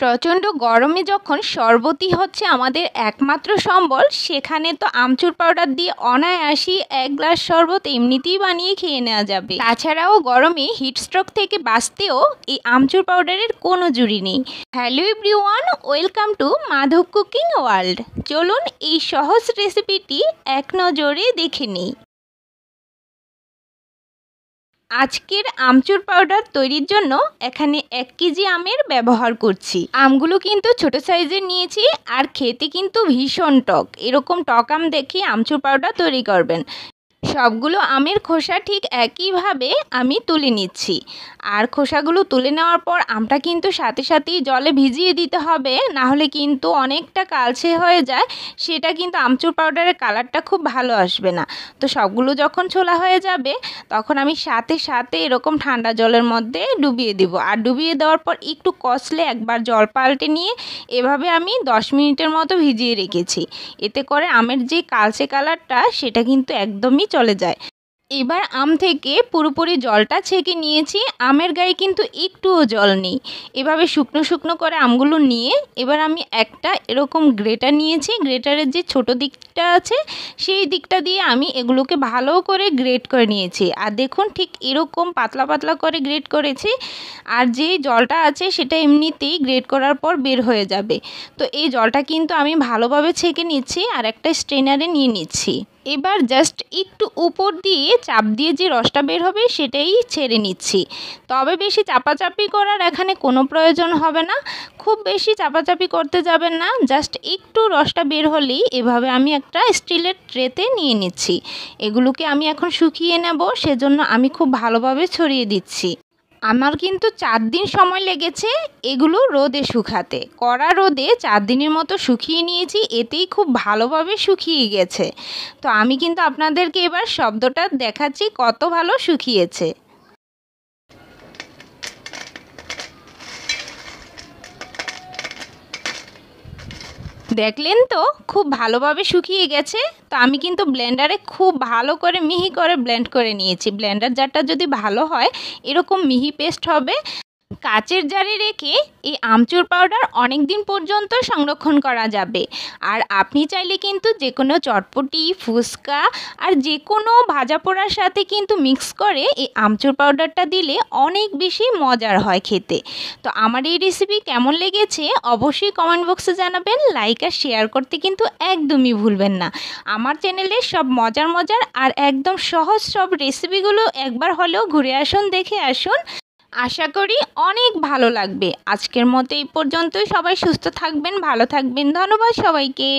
প্রচণ্ড গরমে যখন শরবতই হচ্ছে আমাদের একমাত্র সম্বল, সেখানে তো আমচুর পাউডার দিয়ে অনায়াসেই 1 গ্লাস শরবত এমনিতেই বানিয়ে খেয়ে নেওয়া যাবে। তাছাড়াও গরমে হিটস্ট্রোক থেকে বাঁচতেও এই আমচুর পাউডারের কোনো জুড়ি নেই। Hello everyone, welcome to Madhav cooking world. চলুন এই সহজ রেসিপিটি এক নজরে দেখে নিই। আজকের আমচুর পাউডার তৈরির জন্য এখানে 1 কেজি আমের ব্যবহার করছি। আমগুলো কিন্তু ছোট সাইজের নিয়েছি, আর খেতে কিন্তু ভীষণ টক। এরকম টক আম দেখে আমচুর পাউডার তৈরি করবেন। সবগুলো আমের খোসা ঠিক একইভাবে আমি তুলে নিচ্ছি। আর খোসাগুলো তুলে নেওয়ার পর আমটা কিন্তু সাথে সাথেই জলে ভিজিয়ে দিতে হবে, না হলে কিন্তু অনেকটা কালচে হয়ে যায়, সেটা কিন্তু আমচুর পাউডারের কালারটা খুব ভালো আসবে না। তো সবগুলো যখন ছোলা হয়ে যাবে তখন আমি সাথে সাথে এরকম ঠান্ডা জলের মধ্যে ডুবিয়ে দিব। আর ডুবিয়ে দেওয়ার পর একটু কষলে একবার জল পাল্টে নিয়ে এভাবে আমি 10 মিনিটের মতো ভিজিয়ে রেখেছি। এতে করে আমের যে কালচে কালারটা সেটা কিন্তু একদমই চলে যায়। এবার আম থেকে পুরোপুরি জলটা ছেঁকে নিয়েছি, আমের গায়ে কিন্তু একটুও জল নেই। এভাবে শুকনো শুকনো করে আমগুলো নিয়ে এবার আমি একটা এরকম গ্রেটার নিয়েছি। গ্রেটারের যে ছোট দিকটা আছে সেই দিকটা দিয়ে আমি এগুলোকে ভালো করে গ্রেট করে নিয়েছি। আর দেখুন ঠিক এরকম পাতলা পাতলা করে গ্রেট করেছি। আর যে জলটা আছে সেটা এমনিতেই গ্রেট করার পর বের হয়ে যাবে। তো এই জলটা কিন্তু আমি ভালোভাবে ছেঁকে নিচ্ছি আর একটা স্ট্রেনারে নিয়ে নিচ্ছি। এবার জাস্ট একটু উপর দিয়ে চাপ দিয়ে যে রসটা বের হবে সেটাই ছেড়ে নিচ্ছি। তবে বেশি চাপাচাপি করার এখানে কোনো প্রয়োজন হবে না, খুব বেশি চাপাচাপি করতে যাবেন না। জাস্ট একটু রসটা বের হলেই এভাবে আমি একটা স্টিলের ট্রেতে নিয়ে নিচ্ছি। এগুলোকে আমি এখন শুকিয়ে নেব, সেজন্য আমি খুব ভালোভাবে ছড়িয়ে দিচ্ছি। আমার কিন্তু 4 দিন সময় লেগেছে এগুলো রোদে শুকাতে। কড়া রোদে 4 দিনের মতো শুকিয়ে নিয়েছি, এতেই খুব ভালোভাবে শুকিয়ে গেছে। তো আমি কিন্তু আপনাদেরকে এবার শব্দটা দেখাচ্ছি কত ভালো শুকিয়েছে। দেখলেন তো খুব ভালোভাবে শুকিয়ে গেছে। তো আমি কিন্তু ব্লেন্ডারে খুব ভালো করে মিহি করে ব্লেন্ড করে নিয়েছি। ব্লেন্ডার জারটা যদি ভালো হয় এরকম মিহি পেস্ট হবে। কাচের জারে রেখে এই আমচুর পাউডার অনেক দিন পর্যন্ত সংরক্ষণ করা যাবে। আর আপনি চাইলে কিন্তু যে কোনো চটপটি, ফুচকা আর যে কোনো ভাজা পোড়ার সাথে কিন্তু মিক্স করে এই আমচুর পাউডারটা দিলে অনেক বেশি মজার হয় খেতে। তো আমার এই রেসিপি কেমন লেগেছে অবশ্যই কমেন্ট বক্সে জানাবেন। লাইক আর শেয়ার করতে কিন্তু একদমই ভুলবেন না। আমার চ্যানেলে সব মজার মজার আর একদম সহজ সব রেসিপিগুলো একবার হলেও ঘুরে আসুন, দেখে আসুন। আশা করি অনেক ভালো লাগবে। আজকের মতো এই পর্যন্তই। সবাই সুস্থ থাকবেন, ভালো থাকবেন। ধন্যবাদ সবাইকে।